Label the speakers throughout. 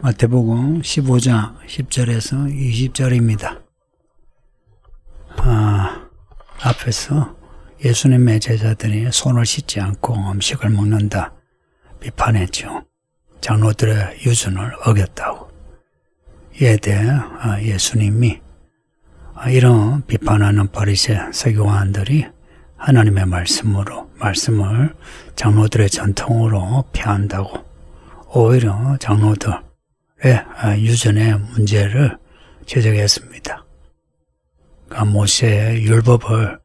Speaker 1: 마태복음 15장 10절에서 20절입니다. 앞에서 예수님의 제자들이 손을 씻지 않고 음식을 먹는다 비판했죠. 장로들의 유전을 어겼다고. 이에 대해 예수님이 이런 비판하는 바리새 서기관들이 하나님의 말씀을 장로들의 전통으로 폐한다고 오히려 장로들의 유전의 문제를 지적했습니다. 그러니까 모세의 율법을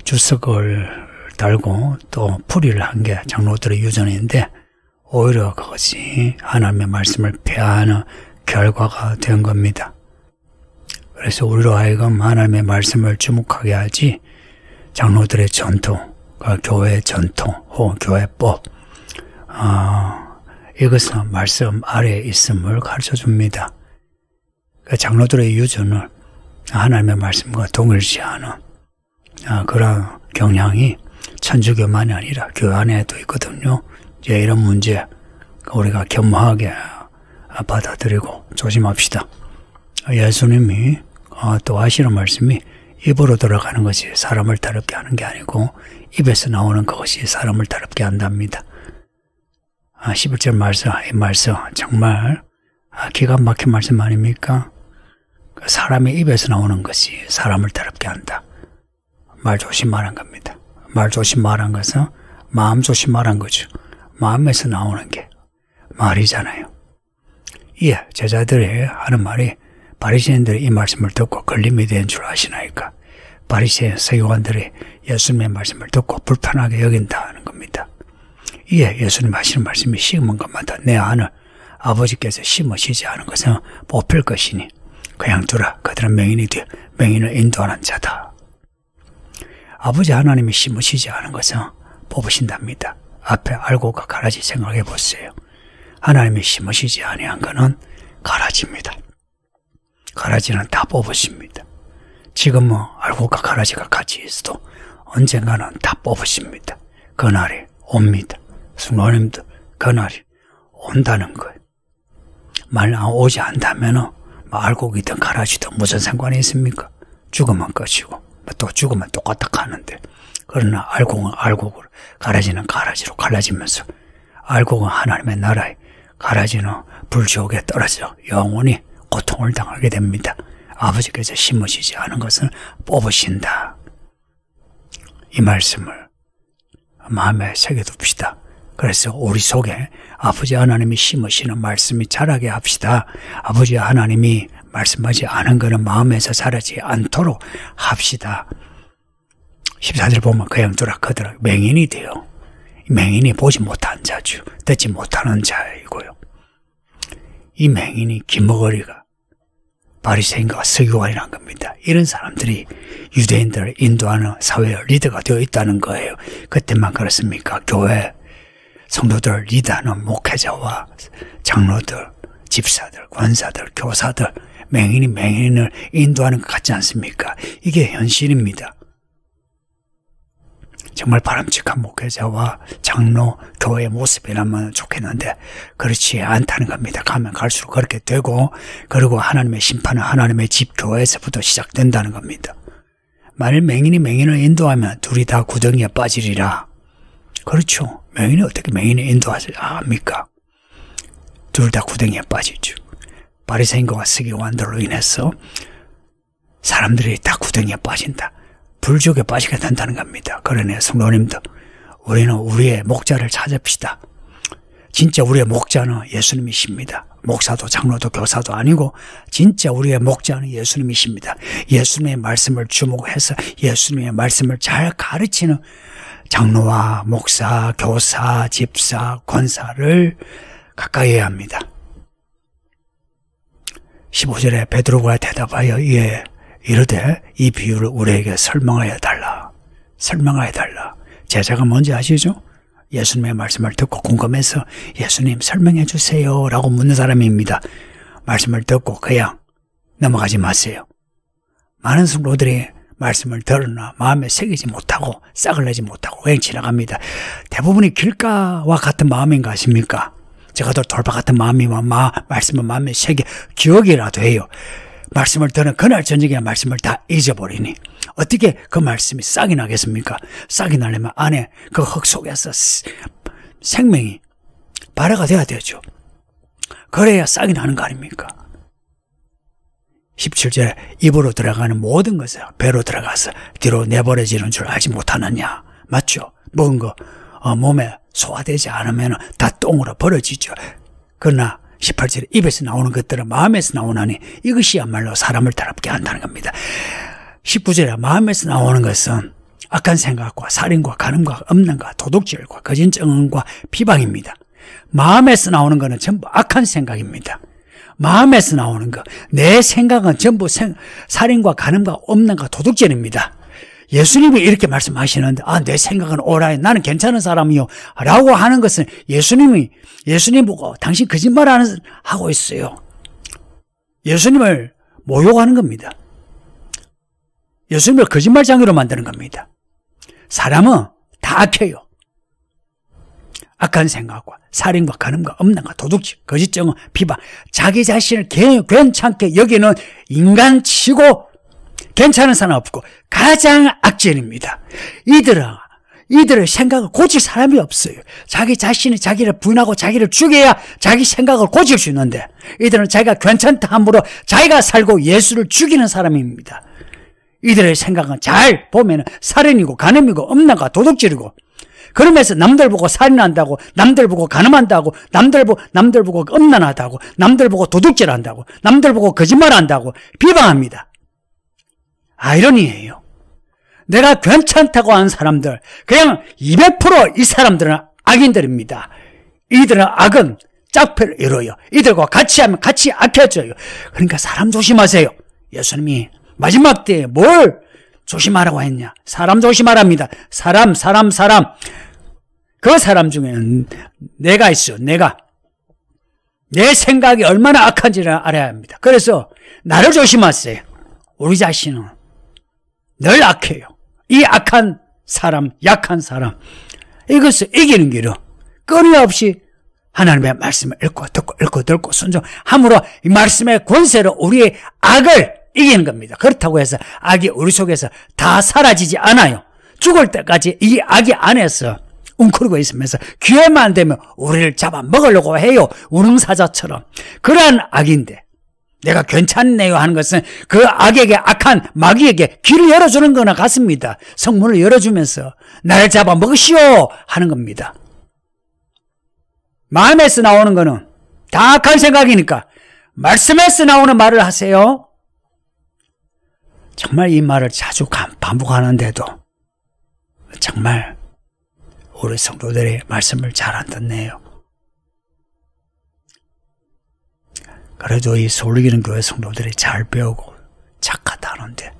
Speaker 1: 주석을 달고 또 풀이를 한 게 장로들의 유전인데 오히려 그것이 하나님의 말씀을 폐하는 결과가 된 겁니다. 그래서 우리로 하여금 하나님의 말씀을 주목하게 하지 장로들의 전통, 교회의 전통 혹은 교회법 이것은 말씀 아래에 있음을 가르쳐 줍니다. 장로들의 유전을 하나님의 말씀과 동일시하는 그런 경향이 천주교만이 아니라 교회 안에도 있거든요. 이제 이런 문제 우리가 겸허하게 받아들이고 조심합시다. 예수님이 또 하시는 말씀이 입으로 들어가는 것이 사람을 더럽게 하는 게 아니고 입에서 나오는 그것이 사람을 더럽게 한답니다. 11절 말씀, 이 말씀 정말 기가 막힌 말씀 아닙니까? 사람의 입에서 나오는 것이 사람을 더럽게 한다. 말 조심하라는 겁니다. 말 조심하라는 것은 마음 조심하라는 거죠. 마음에서 나오는 게 말이잖아요. 예, 제자들이 하는 말이 바리새인들이 이 말씀을 듣고 걸림이 된 줄 아시나이까? 바리새인 서기관들이 예수님의 말씀을 듣고 불편하게 여긴다는 겁니다. 예, 예수님 하시는 말씀이 심은 것마다 내 안을 아버지께서 심으시지 않은 것은 뽑힐 것이니 그냥 두라. 그들은 맹인이 되어 맹인을 인도하는 자다. 아버지 하나님이 심으시지 않은 것은 뽑으신답니다. 앞에 알고가 가라지 생각해 보세요. 하나님이 심으시지 아니한 것은 가라지입니다. 가라지는 다 뽑으십니다. 지금은 알고가 가라지가 같이 있어도 언젠가는 다 뽑으십니다. 그날이 옵니다. 성도님들 그날이 온다는 거예요. 만약 오지 않다면 알곡이든 가라지든 무슨 상관이 있습니까? 죽으면 끝이고 또 죽으면 똑같다 하는데 그러나 알곡은 알곡으로 가라지는 가라지로 갈라지면서 알곡은 하나님의 나라에 가라지는 불지옥에 떨어져 영원히 고통을 당하게 됩니다. 아버지께서 심으시지 않은 것은 뽑으신다. 이 말씀을 마음에 새겨둡시다. 그래서 우리 속에 아버지 하나님이 심으시는 말씀이 자라게 합시다. 아버지 하나님이 말씀하지 않은 것은 마음에서 자라지 않도록 합시다. 14절 보면 그냥 두라 그들은 맹인이 돼요. 맹인이 보지 못한 자주 듣지 못하는 자이고요. 이 맹인이 기머거리가 바리새인과 서기관이라는 겁니다. 이런 사람들이 유대인들을 인도하는 사회의 리더가 되어 있다는 거예요. 그때만 그렇습니까? 교회 성도들 리더하는 목회자와 장로들, 집사들, 권사들, 교사들 맹인이 맹인을 인도하는 것 같지 않습니까? 이게 현실입니다. 정말 바람직한 목회자와 장로, 교회의 모습이라면 좋겠는데 그렇지 않다는 겁니다. 가면 갈수록 그렇게 되고 그리고 하나님의 심판은 하나님의 집 교회에서부터 시작된다는 겁니다. 만일 맹인이 맹인을 인도하면 둘이 다 구덩이에 빠지리라. 그렇죠. 맹인이 어떻게 맹인을 인도합니까? 둘 다 구덩이에 빠지죠. 바리새인과 서기관들로 인해서 사람들이 다 구덩이에 빠진다. 불지옥에 빠지게 된다는 겁니다. 그러네 성도님들 우리는 우리의 목자를 찾읍시다. 진짜 우리의 목자는 예수님이십니다. 목사도 장로도 교사도 아니고 진짜 우리의 목자는 예수님이십니다. 예수님의 말씀을 주목해서 예수님의 말씀을 잘 가르치는 장로와 목사, 교사, 집사, 권사를 가까이 해야 합니다. 15절에 베드로가 대답하여 이에 이르되 이 비유를 우리에게 설명하여 달라. 설명하여 달라. 제자가 뭔지 아시죠? 예수님의 말씀을 듣고 궁금해서 예수님 설명해 주세요 라고 묻는 사람입니다. 말씀을 듣고 그냥 넘어가지 마세요. 많은 성도들이 말씀을 들으나 마음에 새기지 못하고 싹을 내지 못하고 그냥 지나갑니다. 대부분이 길가와 같은 마음인가 아십니까? 적어도 돌파 같은 마음이면 말씀을 마음에 새겨 기억이라도 해요. 말씀을 들은 그날 저녁에 말씀을 다 잊어버리니 어떻게 그 말씀이 싹이 나겠습니까? 싹이 나려면 안에 그 흙 속에서 생명이 발화가 돼야 되죠. 그래야 싹이 나는 거 아닙니까? 17절에 입으로 들어가는 모든 것을 배로 들어가서 뒤로 내버려지는 줄 알지 못하느냐. 맞죠? 먹은 거 몸에 소화되지 않으면 다 똥으로 버려지죠. 그러나 18절에 입에서 나오는 것들은 마음에서 나오나니 이것이야말로 사람을 더럽게 한다는 겁니다. 19절에 마음에서 나오는 것은 악한 생각과 살인과 간음과 음란과 도둑질과 거짓 증언과 비방입니다. 마음에서 나오는 것은 전부 악한 생각입니다. 마음에서 나오는 것, 내 생각은 전부 살인과 간음과 음란과 도둑질입니다. 예수님이 이렇게 말씀하시는데 내 생각은 오라해 나는 괜찮은 사람이요 라고 하는 것은 예수님 보고 당신 거짓말 하고 있어요. 예수님을 모욕하는 겁니다. 예수님을 거짓말장애로 만드는 겁니다. 사람은 다 악해요. 악한 생각과 살인과 간음과 음란과 도둑질, 거짓 증언, 비방, 자기 자신을 괜찮게 여기는 인간치고 괜찮은 사람 없고 가장 악질입니다. 이들의 생각을 고칠 사람이 없어요. 자기 자신이 자기를 부인하고 자기를 죽여야 자기 생각을 고칠 수 있는데 이들은 자기가 괜찮다 함으로 자기가 살고 예수를 죽이는 사람입니다. 이들의 생각은 잘 보면 살인이고 간음이고 음란과 도둑질이고 그러면서 남들 보고 살인한다고 남들 보고 간음한다고 남들 보고 음란하다고 남들 보고 도둑질한다고 남들 보고 거짓말한다고 비방합니다. 아이러니예요. 내가 괜찮다고 하는 사람들 그냥 200% 이 사람들은 악인들입니다. 이들은 악은 짝패를 이뤄요. 이들과 같이 하면 같이 악해져요. 그러니까 사람 조심하세요. 예수님이 마지막 때에 뭘 조심하라고 했냐? 사람 조심하랍니다. 사람. 그 사람 중에는 내가 있어. 내 생각이 얼마나 악한지를 알아야 합니다. 그래서 나를 조심하세요. 우리 자신은 늘 악해요. 이 악한 사람, 약한 사람 이것을 이기는 길은 끊임없이 하나님의 말씀을 읽고 듣고 순종함으로 이 말씀의 권세로 우리의 악을 이기는 겁니다. 그렇다고 해서 악이 우리 속에서 다 사라지지 않아요. 죽을 때까지 이 악이 안에서 웅크리고 있으면서 기회만 되면 우리를 잡아먹으려고 해요. 우릉사자처럼. 그러한 악인데 내가 괜찮네요 하는 것은 그 악에게 악한 마귀에게 길을 열어주는 거나 같습니다. 성문을 열어주면서 나를 잡아먹으시오 하는 겁니다. 마음에서 나오는 거는 다 악한 생각이니까 말씀에서 나오는 말을 하세요. 정말 이 말을 자주 반복하는데도 정말 우리 성도들의 말씀을 잘 안 듣네요. 그래도 이 서울기는 교회 성도들이 잘 배우고 착하다는데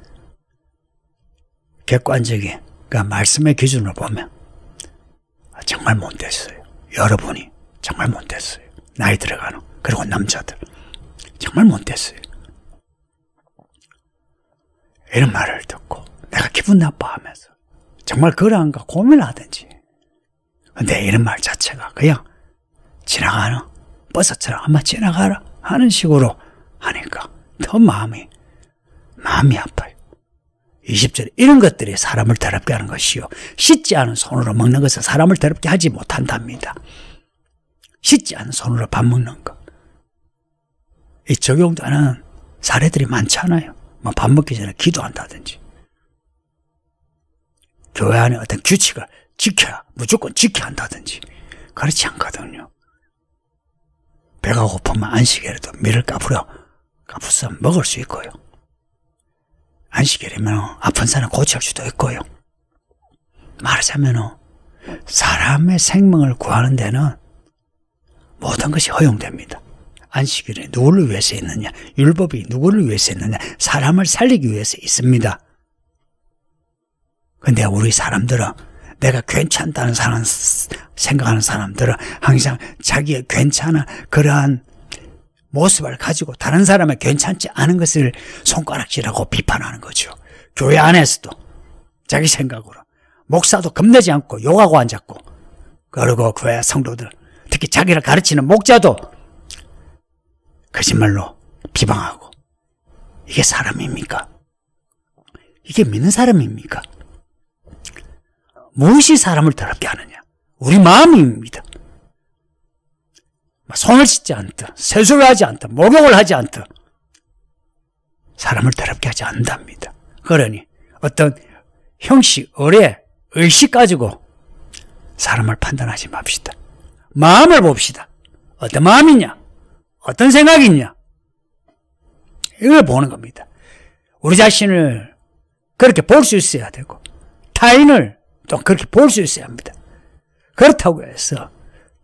Speaker 1: 객관적인 그러니까 말씀의 기준으로 보면 정말 못됐어요. 여러분이 정말 못됐어요. 나이 들어가는 그리고 남자들 정말 못됐어요. 이런 말을 듣고 내가 기분 나빠하면서 정말 그러한가 고민을 하든지 근데 이런 말 자체가 그냥 지나가는 버스처럼 한번 지나가라 하는 식으로 하니까 더 마음이 아파요. 20절에 이런 것들이 사람을 더럽게 하는 것이요 씻지 않은 손으로 먹는 것은 사람을 더럽게 하지 못한답니다. 씻지 않은 손으로 밥 먹는 것 이 적용되는 사례들이 많잖아요. 뭐 밥 먹기 전에 기도한다든지 교회 안에 어떤 규칙을 무조건 지켜야 한다든지 그렇지 않거든요. 배가 고프면 안식일에도 밀을 까부서 먹을 수 있고요. 안식일이면 아픈 사람 고칠 수도 있고요. 말하자면 사람의 생명을 구하는 데는 모든 것이 허용됩니다. 안식일에 누구를 위해서 있느냐? 율법이 누구를 위해서 있느냐? 사람을 살리기 위해서 있습니다. 근데 우리 사람들은 내가 괜찮다는 사람 생각하는 사람들은 항상 자기의 괜찮은 그러한 모습을 가지고 다른 사람의 괜찮지 않은 것을 손가락질하고 비판하는 거죠. 교회 안에서도 자기 생각으로 목사도 겁내지 않고 욕하고 앉았고 그리고 교회 성도들 특히 자기를 가르치는 목자도 거짓말로 비방하고, 이게 사람입니까? 이게 믿는 사람입니까? 무엇이 사람을 더럽게 하느냐? 우리 마음입니다. 손을 씻지 않다, 세수를 하지 않다, 목욕을 하지 않다, 사람을 더럽게 하지 않답니다. 그러니 어떤 형식, 의례, 의식 가지고 사람을 판단하지 맙시다. 마음을 봅시다. 어떤 마음이냐? 어떤 생각이냐? 이걸 보는 겁니다. 우리 자신을 그렇게 볼 수 있어야 되고, 타인을 또 그렇게 볼 수 있어야 합니다. 그렇다고 해서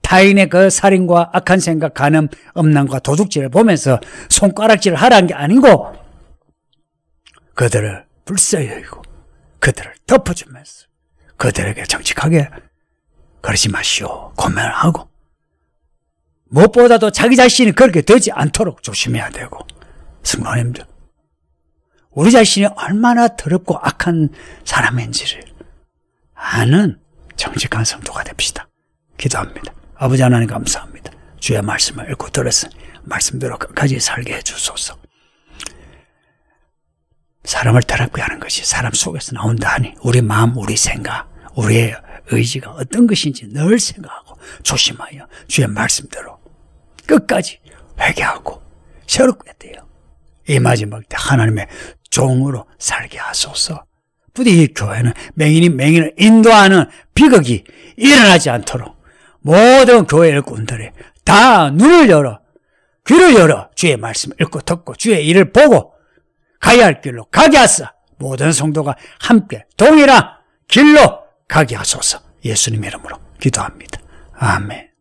Speaker 1: 타인의 그 살인과 악한 생각, 간음, 음란과 도둑질을 보면서 손가락질을 하라는 게 아니고, 그들을 불쌍히 여기고 그들을 덮어주면서 그들에게 정직하게 그러지 마시오 고면을 하고, 무엇보다도 자기 자신이 그렇게 되지 않도록 조심해야 되고, 성도님들, 우리 자신이 얼마나 더럽고 악한 사람인지를 아는 정직한 성도가 됩시다. 기도합니다. 아버지 하나님 감사합니다. 주의 말씀을 읽고 들었으니 말씀대로 끝까지 살게 해주소서. 사람을 더럽게 하는 것이 사람 속에서 나온다 하니 우리 마음, 우리 생각, 우리의 의지가 어떤 것인지 늘 생각하고 조심하여 주의 말씀대로 끝까지 회개하고 새롭게 돼요. 이 마지막 때 하나님의 종으로 살게 하소서. 부디 이 교회는 맹인이 맹인을 인도하는 비극이 일어나지 않도록 모든 교회 일꾼들이 다 눈을 열어, 귀를 열어 주의 말씀을 읽고 듣고 주의 일을 보고 가야 할 길로 가게 하사 모든 성도가 함께 동일한 길로 가게 하소서. 예수님 이름으로 기도합니다. 아멘.